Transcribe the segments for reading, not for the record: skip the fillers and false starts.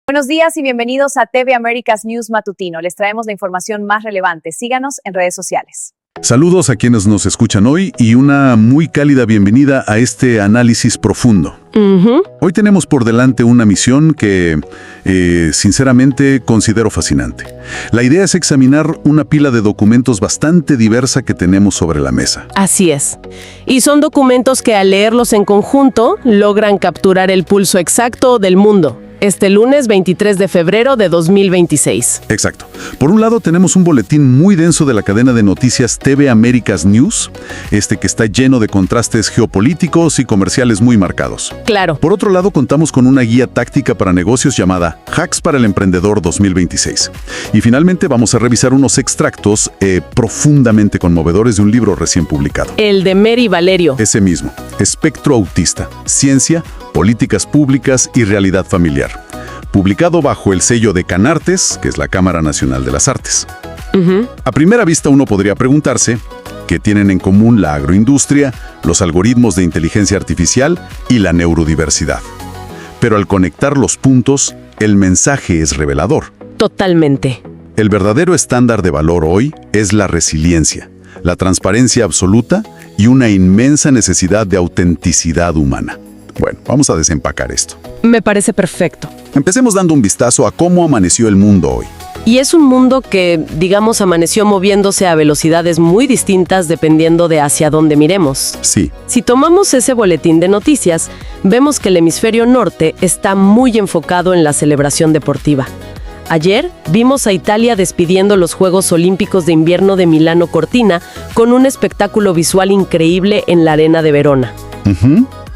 Buenos días y bienvenidos a TV Américas News Matutino. Les traemos la información más relevante. Síganos en redes sociales. Saludos a quienes nos escuchan hoy y una muy cálida bienvenida a este análisis profundo. Hoy tenemos por delante una misión que, sinceramente, considero fascinante. La idea es examinar una pila de documentos bastante diversa que tenemos sobre la mesa. Así es. Y son documentos que al leerlos en conjunto logran capturar el pulso exacto del mundo. Este lunes 23 de febrero de 2026. Exacto. Por un lado tenemos un boletín muy denso de la cadena de noticias TV Américas News, que está lleno de contrastes geopolíticos y comerciales muy marcados. Claro. Por otro lado contamos con una guía táctica para negocios llamada Hacks para el Emprendedor 2026. Y finalmente vamos a revisar unos extractos profundamente conmovedores de un libro recién publicado. El de Mary Valerio. Ese mismo. Espectro Autista. Ciencia, políticas públicas y realidad familiar. Publicado bajo el sello de Canartes, que es la Cámara Nacional de las Artes. A primera vista uno podría preguntarse qué tienen en común la agroindustria, los algoritmos de inteligencia artificial y la neurodiversidad. Pero al conectar los puntos, el mensaje es revelador. Totalmente. El verdadero estándar de valor hoy es la resiliencia, la transparencia absoluta y una inmensa necesidad de autenticidad humana. Bueno, vamos a desempacar esto. Me parece perfecto. Empecemos dando un vistazo a cómo amaneció el mundo hoy. Y es un mundo que, digamos, amaneció moviéndose a velocidades muy distintas dependiendo de hacia dónde miremos. Sí. Si tomamos ese boletín de noticias, vemos que el hemisferio norte está muy enfocado en la celebración deportiva. Ayer vimos a Italia despidiendo los Juegos Olímpicos de Invierno de Milano Cortina con un espectáculo visual increíble en la arena de Verona.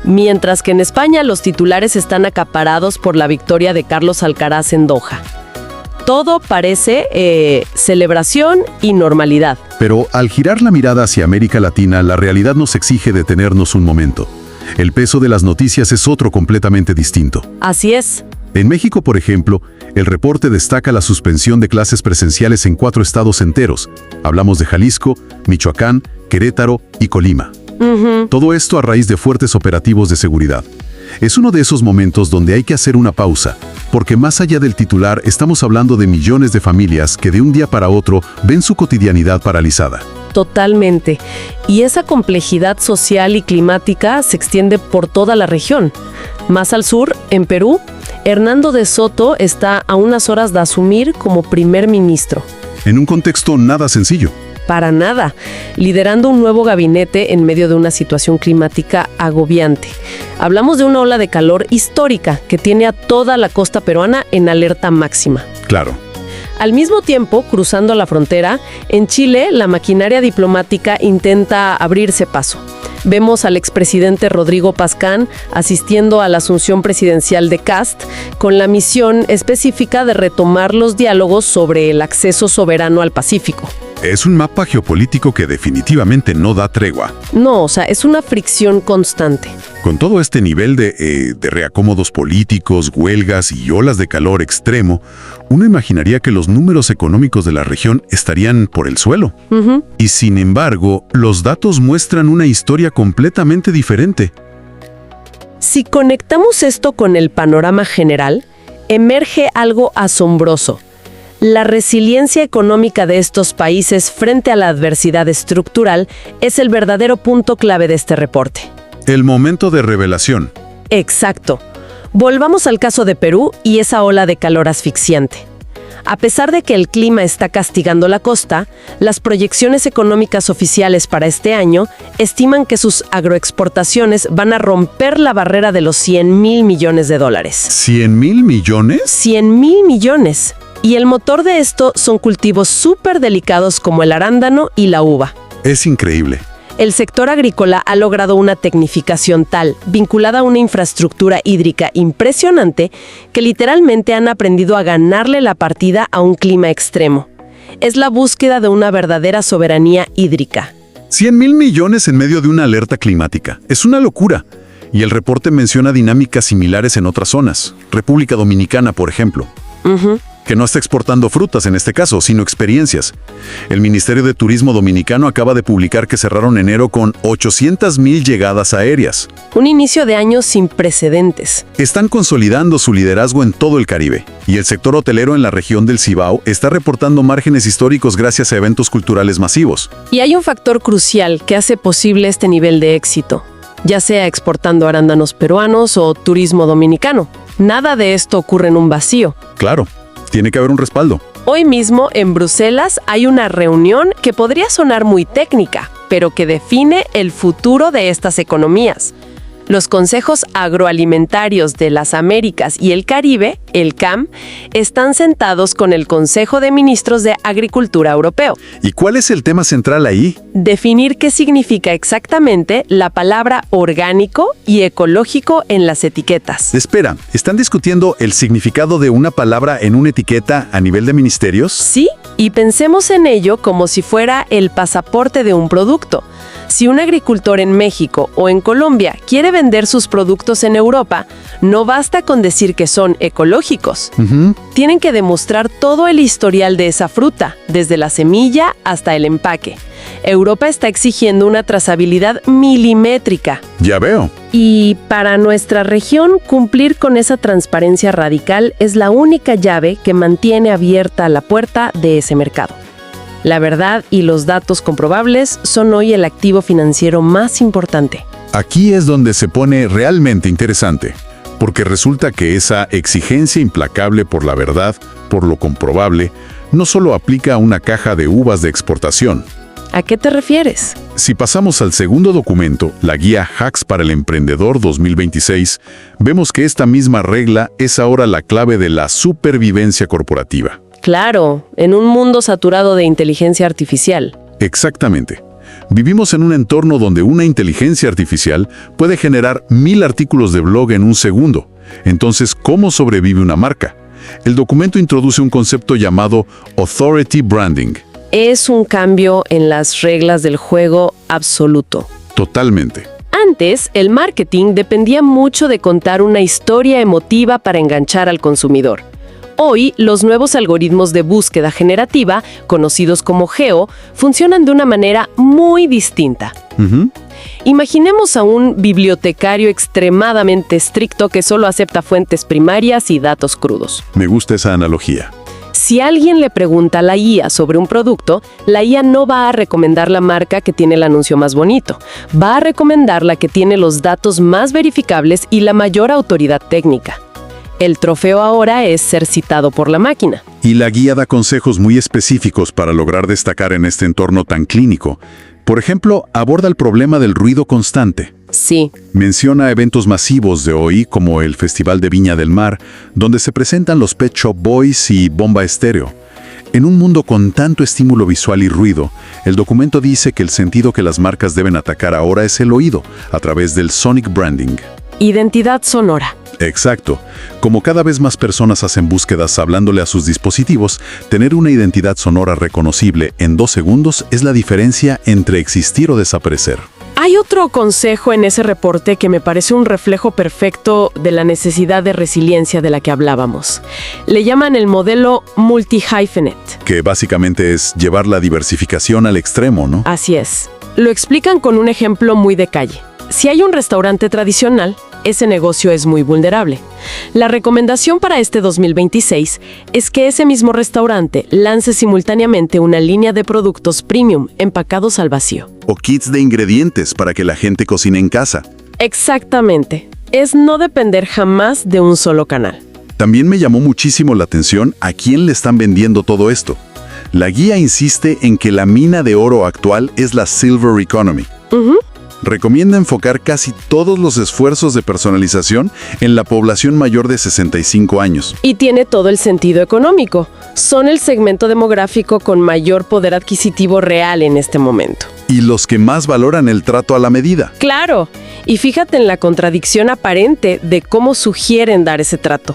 Mientras que en España los titulares están acaparados por la victoria de Carlos Alcaraz en Doha. Todo parece celebración y normalidad. Pero al girar la mirada hacia América Latina, la realidad nos exige detenernos un momento. El peso de las noticias es otro completamente distinto. Así es. En México, por ejemplo, el reporte destaca la suspensión de clases presenciales en 4 estados enteros. Hablamos de Jalisco, Michoacán, Querétaro y Colima. Todo esto a raíz de fuertes operativos de seguridad. Es uno de esos momentos donde hay que hacer una pausa, porque más allá del titular estamos hablando de millones de familias que de un día para otro ven su cotidianidad paralizada. Totalmente. Y esa complejidad social y climática se extiende por toda la región. Más al sur, en Perú, Hernando de Soto está a unas horas de asumir como primer ministro. En un contexto nada sencillo. Para nada, liderando un nuevo gabinete en medio de una situación climática agobiante. Hablamos de una ola de calor histórica que tiene a toda la costa peruana en alerta máxima. Claro. Al mismo tiempo, cruzando la frontera, en Chile la maquinaria diplomática intenta abrirse paso. Vemos al expresidente Rodrigo Pazcán asistiendo a la asunción presidencial de Kast con la misión específica de retomar los diálogos sobre el acceso soberano al Pacífico. Es un mapa geopolítico que definitivamente no da tregua. No, es una fricción constante. Con todo este nivel de reacomodos políticos, huelgas y olas de calor extremo, uno imaginaría que los números económicos de la región estarían por el suelo. Y sin embargo, los datos muestran una historia completamente diferente. Si conectamos esto con el panorama general, emerge algo asombroso. La resiliencia económica de estos países frente a la adversidad estructural es el verdadero punto clave de este reporte. El momento de revelación. Exacto. Volvamos al caso de Perú y esa ola de calor asfixiante. A pesar de que el clima está castigando la costa, las proyecciones económicas oficiales para este año estiman que sus agroexportaciones van a romper la barrera de los $100,000 millones. ¿100,000 millones? 100,000 millones. Y el motor de esto son cultivos súper delicados como el arándano y la uva. Es increíble. El sector agrícola ha logrado una tecnificación tal, vinculada a una infraestructura hídrica impresionante, que literalmente han aprendido a ganarle la partida a un clima extremo. Es la búsqueda de una verdadera soberanía hídrica. 100,000 millones en medio de una alerta climática. Es una locura. Y el reporte menciona dinámicas similares en otras zonas. República Dominicana, por ejemplo. que no está exportando frutas en este caso, sino experiencias. El Ministerio de Turismo Dominicano acaba de publicar que cerraron enero con 800,000 llegadas aéreas. Un inicio de año sin precedentes. Están consolidando su liderazgo en todo el Caribe, y el sector hotelero en la región del Cibao está reportando márgenes históricos gracias a eventos culturales masivos. Y hay un factor crucial que hace posible este nivel de éxito, ya sea exportando arándanos peruanos o turismo dominicano. Nada de esto ocurre en un vacío. Claro, tiene que haber un respaldo. Hoy mismo en Bruselas hay una reunión que podría sonar muy técnica, pero que define el futuro de estas economías. Los Consejos Agroalimentarios de las Américas y el Caribe, el CAM, están sentados con el Consejo de Ministros de Agricultura Europeo. ¿Y cuál es el tema central ahí? Definir qué significa exactamente la palabra orgánico y ecológico en las etiquetas. Espera, ¿están discutiendo el significado de una palabra en una etiqueta a nivel de ministerios? Sí, y pensemos en ello como si fuera el pasaporte de un producto. Si un agricultor en México o en Colombia quiere vender sus productos en Europa, no basta con decir que son ecológicos. Tienen que demostrar todo el historial de esa fruta, desde la semilla hasta el empaque. Europa está exigiendo una trazabilidad milimétrica. Ya veo. Y para nuestra región, cumplir con esa transparencia radical es la única llave que mantiene abierta la puerta de ese mercado. La verdad y los datos comprobables son hoy el activo financiero más importante. Aquí es donde se pone realmente interesante, porque resulta que esa exigencia implacable por la verdad, por lo comprobable, no solo aplica a una caja de uvas de exportación. ¿A qué te refieres? Si pasamos al segundo documento, la guía Hacks para el Emprendedor 2026, vemos que esta misma regla es ahora la clave de la supervivencia corporativa. Claro, en un mundo saturado de inteligencia artificial. Exactamente. Vivimos en un entorno donde una inteligencia artificial puede generar 1000 artículos de blog en un segundo. Entonces, ¿cómo sobrevive una marca? El documento introduce un concepto llamado Authority Branding. Es un cambio en las reglas del juego absoluto. Totalmente. Antes, el marketing dependía mucho de contar una historia emotiva para enganchar al consumidor. Hoy, los nuevos algoritmos de búsqueda generativa, conocidos como GEO, funcionan de una manera muy distinta. Imaginemos a un bibliotecario extremadamente estricto que solo acepta fuentes primarias y datos crudos. Me gusta esa analogía. Si alguien le pregunta a la IA sobre un producto, la IA no va a recomendar la marca que tiene el anuncio más bonito. Va a recomendar la que tiene los datos más verificables y la mayor autoridad técnica. El trofeo ahora es ser citado por la máquina. Y la guía da consejos muy específicos para lograr destacar en este entorno tan clínico. Por ejemplo, aborda el problema del ruido constante. Sí. Menciona eventos masivos de hoy, como el Festival de Viña del Mar, donde se presentan los Pet Shop Boys y Bomba Estéreo. En un mundo con tanto estímulo visual y ruido, el documento dice que el sentido que las marcas deben atacar ahora es el oído, a través del sonic branding. Identidad sonora. Exacto. Como cada vez más personas hacen búsquedas hablándole a sus dispositivos, tener una identidad sonora reconocible en 2 segundos es la diferencia entre existir o desaparecer. Hay otro consejo en ese reporte que me parece un reflejo perfecto de la necesidad de resiliencia de la que hablábamos. Le llaman el modelo multi-hyphenate. Que básicamente es llevar la diversificación al extremo, ¿no? Así es. Lo explican con un ejemplo muy de calle. Si hay un restaurante tradicional, ese negocio es muy vulnerable. La recomendación para este 2026 es que ese mismo restaurante lance simultáneamente una línea de productos premium empacados al vacío. O kits de ingredientes para que la gente cocine en casa. Exactamente. Es no depender jamás de un solo canal. También me llamó muchísimo la atención a quién le están vendiendo todo esto. La guía insiste en que la mina de oro actual es la Silver Economy. Recomienda enfocar casi todos los esfuerzos de personalización en la población mayor de 65 años. Y tiene todo el sentido económico. Son el segmento demográfico con mayor poder adquisitivo real en este momento. Y los que más valoran el trato a la medida. ¡Claro! Y fíjate en la contradicción aparente de cómo sugieren dar ese trato.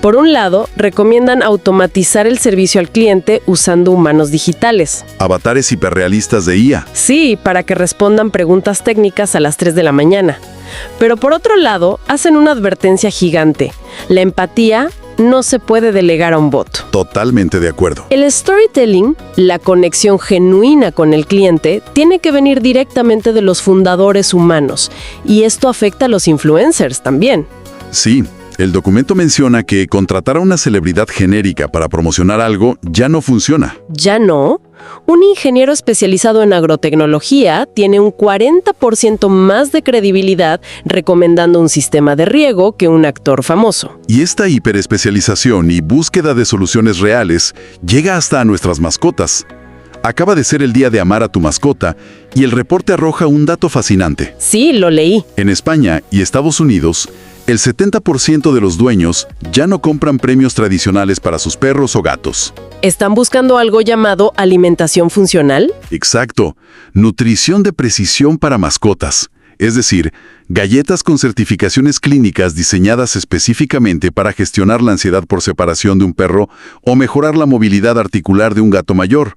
Por un lado, recomiendan automatizar el servicio al cliente usando humanos digitales. Avatares hiperrealistas de IA. Sí, para que respondan preguntas técnicas a las 3 de la mañana. Pero por otro lado, hacen una advertencia gigante. La empatía no se puede delegar a un bot. Totalmente de acuerdo. El storytelling, la conexión genuina con el cliente, tiene que venir directamente de los fundadores humanos, y esto afecta a los influencers también. Sí, el documento menciona que contratar a una celebridad genérica para promocionar algo ya no funciona. ¿Ya no? Un ingeniero especializado en agrotecnología tiene un 40% más de credibilidad recomendando un sistema de riego que un actor famoso. Y esta hiperespecialización y búsqueda de soluciones reales llega hasta a nuestras mascotas. Acaba de ser el día de amar a tu mascota y el reporte arroja un dato fascinante. Sí, lo leí. En España y Estados Unidos, el 70% de los dueños ya no compran premios tradicionales para sus perros o gatos. ¿Están buscando algo llamado alimentación funcional? Exacto, nutrición de precisión para mascotas. Es decir, galletas con certificaciones clínicas diseñadas específicamente para gestionar la ansiedad por separación de un perro o mejorar la movilidad articular de un gato mayor.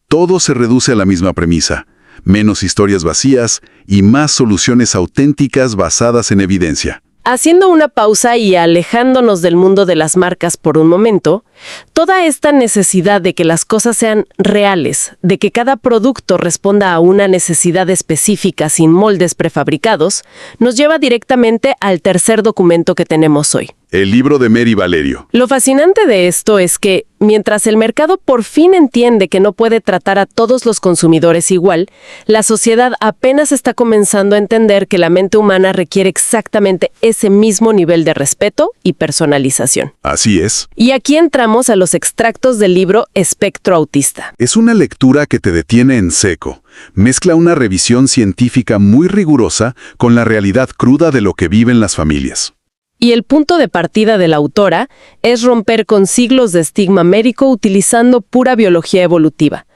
Todo se reduce a la misma premisa: menos historias vacías y más soluciones auténticas basadas en evidencia. Haciendo una pausa y alejándonos del mundo de las marcas por un momento, toda esta necesidad de que las cosas sean reales, de que cada producto responda a una necesidad específica sin moldes prefabricados, nos lleva directamente al tercer documento que tenemos hoy. El libro de Mary Valerio. Lo fascinante de esto es que, mientras el mercado por fin entiende que no puede tratar a todos los consumidores igual, la sociedad apenas está comenzando a entender que la mente humana requiere exactamente ese mismo nivel de respeto y personalización. Así es. Y aquí entramos a los extractos del libro Espectro Autista. Es una lectura que te detiene en seco. Mezcla una revisión científica muy rigurosa con la realidad cruda de lo que viven las familias. Y el punto de partida de la autora es romper con siglos de estigma médico utilizando pura biología evolutiva.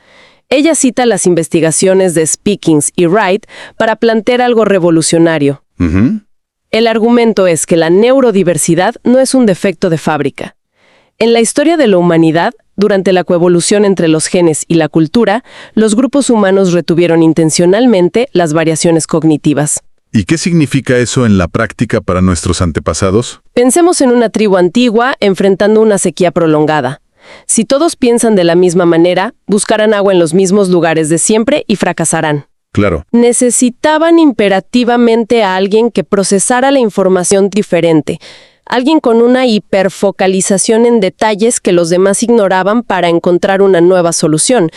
Ella cita las investigaciones de Speakings y Wright para plantear algo revolucionario. El argumento es que la neurodiversidad no es un defecto de fábrica. En la historia de la humanidad, durante la coevolución entre los genes y la cultura, los grupos humanos retuvieron intencionalmente las variaciones cognitivas. ¿Y qué significa eso en la práctica para nuestros antepasados? Pensemos en una tribu antigua enfrentando una sequía prolongada. Si todos piensan de la misma manera, buscarán agua en los mismos lugares de siempre y fracasarán. Claro. Necesitaban imperativamente a alguien que procesara la información diferente, alguien con una hiperfocalización en detalles que los demás ignoraban para encontrar una nueva solución.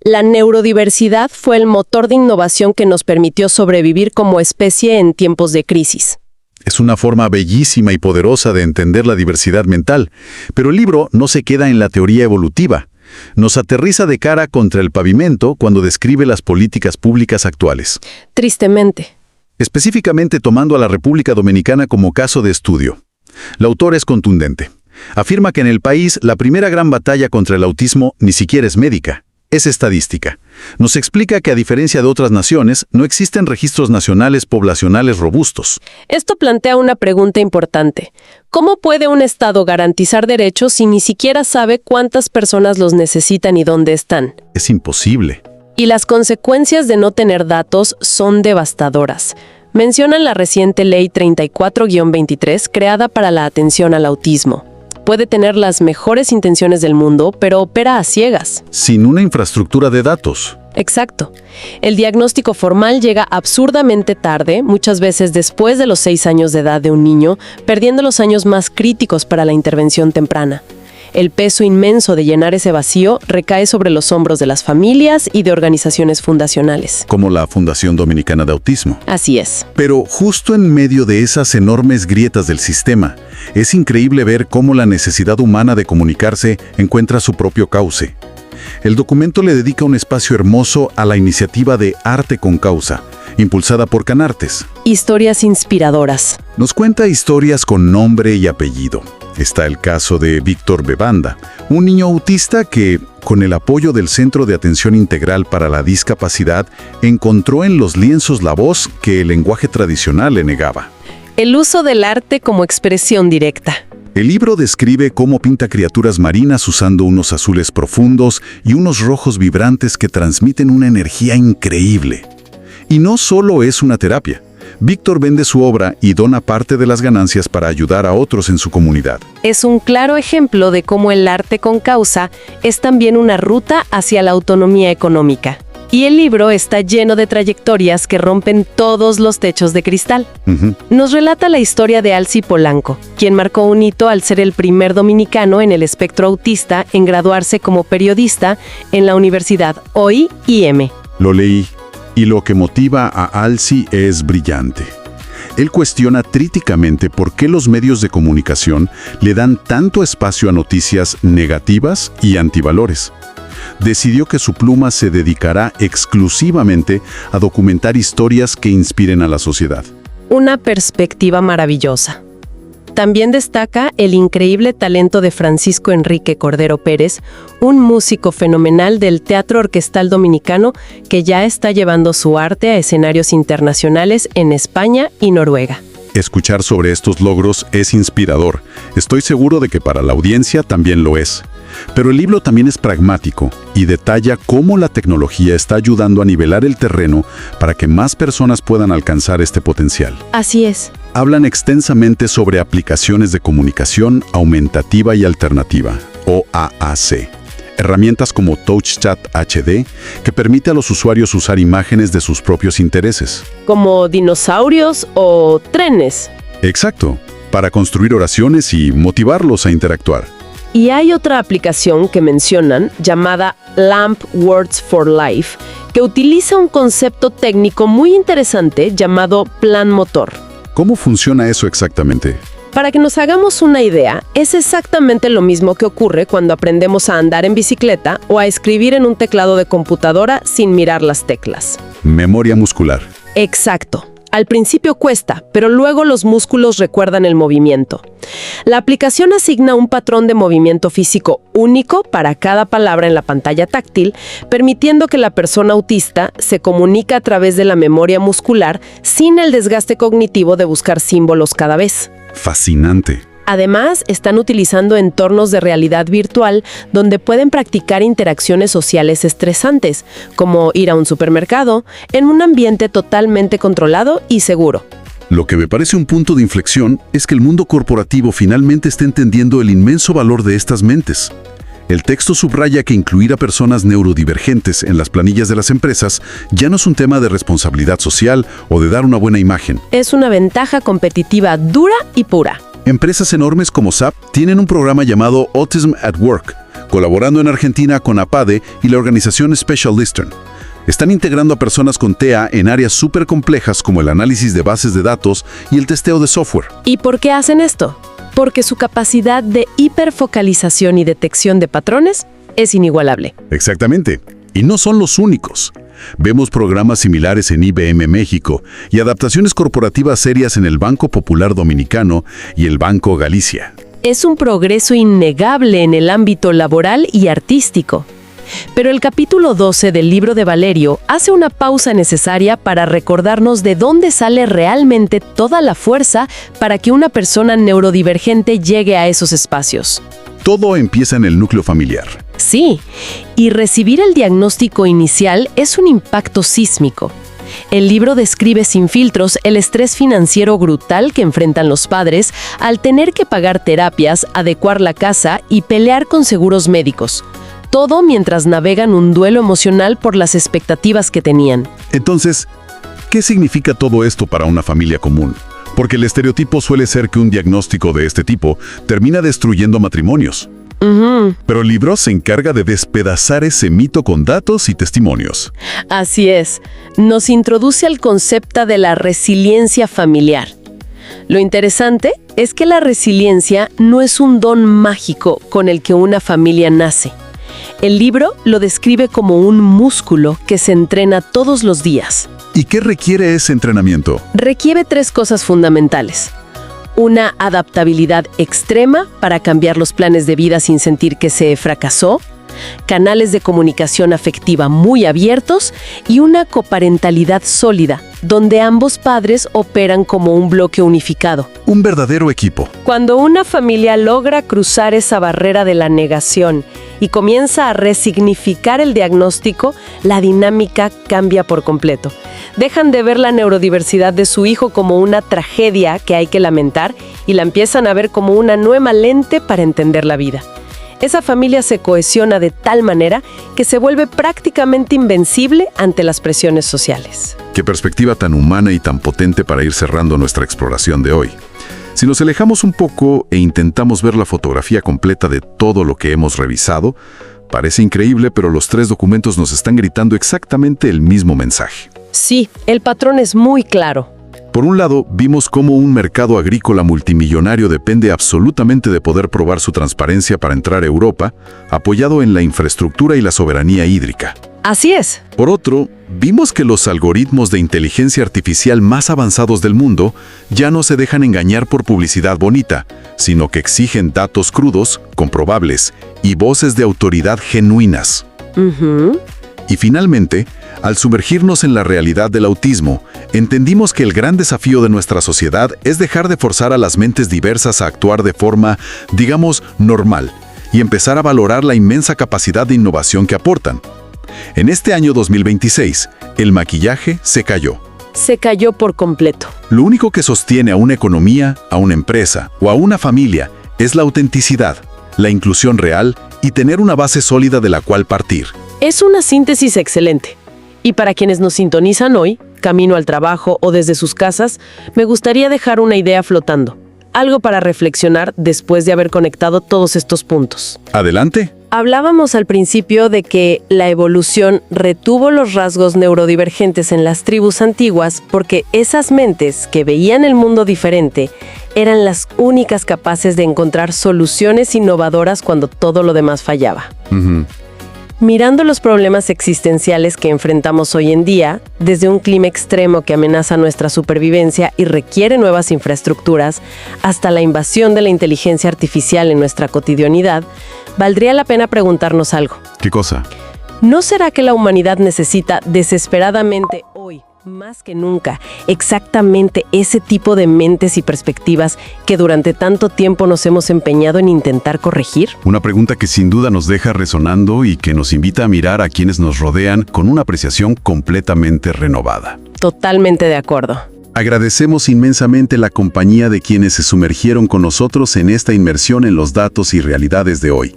La neurodiversidad fue el motor de innovación que nos permitió sobrevivir como especie en tiempos de crisis. Es una forma bellísima y poderosa de entender la diversidad mental, pero el libro no se queda en la teoría evolutiva. Nos aterriza de cara contra el pavimento cuando describe las políticas públicas actuales. Tristemente. Específicamente tomando a la República Dominicana como caso de estudio. La autora es contundente. Afirma que en el país la primera gran batalla contra el autismo ni siquiera es médica. Es estadística. Nos explica que a diferencia de otras naciones, no existen registros nacionales poblacionales robustos. Esto plantea una pregunta importante. ¿Cómo puede un Estado garantizar derechos si ni siquiera sabe cuántas personas los necesitan y dónde están? Es imposible. Y las consecuencias de no tener datos son devastadoras. Mencionan la reciente Ley 34-23 creada para la atención al autismo. Puede tener las mejores intenciones del mundo, pero opera a ciegas. Sin una infraestructura de datos. Exacto. El diagnóstico formal llega absurdamente tarde, muchas veces después de los 6 años de edad de un niño, perdiendo los años más críticos para la intervención temprana. El peso inmenso de llenar ese vacío recae sobre los hombros de las familias y de organizaciones fundacionales. Como la Fundación Dominicana de Autismo. Así es. Pero justo en medio de esas enormes grietas del sistema, es increíble ver cómo la necesidad humana de comunicarse encuentra su propio cauce. El documento le dedica un espacio hermoso a la iniciativa de Arte con Causa, impulsada por Canartes. Historias inspiradoras. Nos cuenta historias con nombre y apellido. Está el caso de Víctor Bebanda, un niño autista que, con el apoyo del Centro de Atención Integral para la Discapacidad, encontró en los lienzos la voz que el lenguaje tradicional le negaba. El uso del arte como expresión directa. El libro describe cómo pinta criaturas marinas usando unos azules profundos y unos rojos vibrantes que transmiten una energía increíble. Y no solo es una terapia. Víctor vende su obra y dona parte de las ganancias para ayudar a otros en su comunidad. Es un claro ejemplo de cómo el arte con causa es también una ruta hacia la autonomía económica. Y el libro está lleno de trayectorias que rompen todos los techos de cristal. Nos relata la historia de Alci Polanco, quien marcó un hito al ser el primer dominicano en el espectro autista en graduarse como periodista en la Universidad OIM. Lo leí, y lo que motiva a Alci es brillante. Él cuestiona críticamente por qué los medios de comunicación le dan tanto espacio a noticias negativas y antivalores. Decidió que su pluma se dedicará exclusivamente a documentar historias que inspiren a la sociedad. Una perspectiva maravillosa. También destaca el increíble talento de Francisco Enrique Cordero Pérez, un músico fenomenal del teatro orquestal dominicano que ya está llevando su arte a escenarios internacionales en España y Noruega. Escuchar sobre estos logros es inspirador. Estoy seguro de que para la audiencia también lo es. Pero el libro también es pragmático y detalla cómo la tecnología está ayudando a nivelar el terreno para que más personas puedan alcanzar este potencial. Así es. Hablan extensamente sobre aplicaciones de comunicación aumentativa y alternativa, o AAC. Herramientas como TouchChat HD, que permite a los usuarios usar imágenes de sus propios intereses. Como dinosaurios o trenes. Exacto, para construir oraciones y motivarlos a interactuar. Y hay otra aplicación que mencionan, llamada LAMP Words for Life, que utiliza un concepto técnico muy interesante llamado plan motor. ¿Cómo funciona eso exactamente? Para que nos hagamos una idea, es exactamente lo mismo que ocurre cuando aprendemos a andar en bicicleta o a escribir en un teclado de computadora sin mirar las teclas. Memoria muscular. Exacto. Al principio cuesta, pero luego los músculos recuerdan el movimiento. La aplicación asigna un patrón de movimiento físico único para cada palabra en la pantalla táctil, permitiendo que la persona autista se comunique a través de la memoria muscular sin el desgaste cognitivo de buscar símbolos cada vez. Fascinante. Además, están utilizando entornos de realidad virtual donde pueden practicar interacciones sociales estresantes, como ir a un supermercado, en un ambiente totalmente controlado y seguro. Lo que me parece un punto de inflexión es que el mundo corporativo finalmente está entendiendo el inmenso valor de estas mentes. El texto subraya que incluir a personas neurodivergentes en las planillas de las empresas ya no es un tema de responsabilidad social o de dar una buena imagen. Es una ventaja competitiva dura y pura. Empresas enormes como SAP tienen un programa llamado Autism at Work, colaborando en Argentina con APADE y la organización Special Listern. Están integrando a personas con TEA en áreas súper complejas como el análisis de bases de datos y el testeo de software. ¿Y por qué hacen esto? Porque su capacidad de hiperfocalización y detección de patrones es inigualable. Exactamente. Y no son los únicos. Vemos programas similares en IBM México y adaptaciones corporativas serias en el Banco Popular Dominicano y el Banco Galicia. Es un progreso innegable en el ámbito laboral y artístico. Pero el capítulo 12 del libro de Valerio hace una pausa necesaria para recordarnos de dónde sale realmente toda la fuerza para que una persona neurodivergente llegue a esos espacios. Todo empieza en el núcleo familiar. Sí, y recibir el diagnóstico inicial es un impacto sísmico. El libro describe sin filtros el estrés financiero brutal que enfrentan los padres al tener que pagar terapias, adecuar la casa y pelear con seguros médicos. Todo mientras navegan un duelo emocional por las expectativas que tenían. Entonces, ¿qué significa todo esto para una familia común? Porque el estereotipo suele ser que un diagnóstico de este tipo termina destruyendo matrimonios. Pero el libro se encarga de despedazar ese mito con datos y testimonios. Así es. Nos introduce al concepto de la resiliencia familiar. Lo interesante es que la resiliencia no es un don mágico con el que una familia nace. El libro lo describe como un músculo que se entrena todos los días. ¿Y qué requiere ese entrenamiento? Requiere 3 cosas fundamentales. Una adaptabilidad extrema para cambiar los planes de vida sin sentir que se fracasó, canales de comunicación afectiva muy abiertos y una coparentalidad sólida, donde ambos padres operan como un bloque unificado. Un verdadero equipo. Cuando una familia logra cruzar esa barrera de la negación y comienza a resignificar el diagnóstico, la dinámica cambia por completo. Dejan de ver la neurodiversidad de su hijo como una tragedia que hay que lamentar y la empiezan a ver como una nueva lente para entender la vida. Esa familia se cohesiona de tal manera que se vuelve prácticamente invencible ante las presiones sociales. Qué perspectiva tan humana y tan potente para ir cerrando nuestra exploración de hoy. Si nos alejamos un poco e intentamos ver la fotografía completa de todo lo que hemos revisado, parece increíble, pero los 3 documentos nos están gritando exactamente el mismo mensaje. Sí, el patrón es muy claro. Por un lado, vimos cómo un mercado agrícola multimillonario depende absolutamente de poder probar su transparencia para entrar a Europa, apoyado en la infraestructura y la soberanía hídrica. Así es. Por otro, vimos que los algoritmos de inteligencia artificial más avanzados del mundo ya no se dejan engañar por publicidad bonita, sino que exigen datos crudos, comprobables y voces de autoridad genuinas. Y finalmente, al sumergirnos en la realidad del autismo, entendimos que el gran desafío de nuestra sociedad es dejar de forzar a las mentes diversas a actuar de forma, digamos, normal, y empezar a valorar la inmensa capacidad de innovación que aportan. En este año 2026, el maquillaje se cayó. Se cayó por completo. Lo único que sostiene a una economía, a una empresa o a una familia es la autenticidad, la inclusión real y tener una base sólida de la cual partir. Es una síntesis excelente. Y para quienes nos sintonizan hoy, camino al trabajo o desde sus casas, me gustaría dejar una idea flotando. Algo para reflexionar después de haber conectado todos estos puntos. Adelante. Hablábamos al principio de que la evolución retuvo los rasgos neurodivergentes en las tribus antiguas porque esas mentes que veían el mundo diferente eran las únicas capaces de encontrar soluciones innovadoras cuando todo lo demás fallaba. Mirando los problemas existenciales que enfrentamos hoy en día, desde un clima extremo que amenaza nuestra supervivencia y requiere nuevas infraestructuras, hasta la invasión de la inteligencia artificial en nuestra cotidianidad, valdría la pena preguntarnos algo. ¿Qué cosa? ¿No será que la humanidad necesita desesperadamente hoy, más que nunca, exactamente ese tipo de mentes y perspectivas que durante tanto tiempo nos hemos empeñado en intentar corregir? Una pregunta que sin duda nos deja resonando y que nos invita a mirar a quienes nos rodean con una apreciación completamente renovada. Totalmente de acuerdo. Agradecemos inmensamente la compañía de quienes se sumergieron con nosotros en esta inmersión en los datos y realidades de hoy.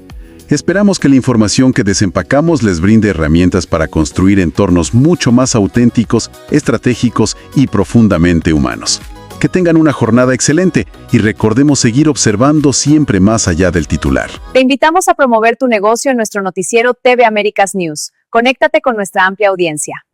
Esperamos que la información que desempacamos les brinde herramientas para construir entornos mucho más auténticos, estratégicos y profundamente humanos. Que tengan una jornada excelente y recordemos seguir observando siempre más allá del titular. Te invitamos a promover tu negocio en nuestro noticiero TV Américas News. Conéctate con nuestra amplia audiencia.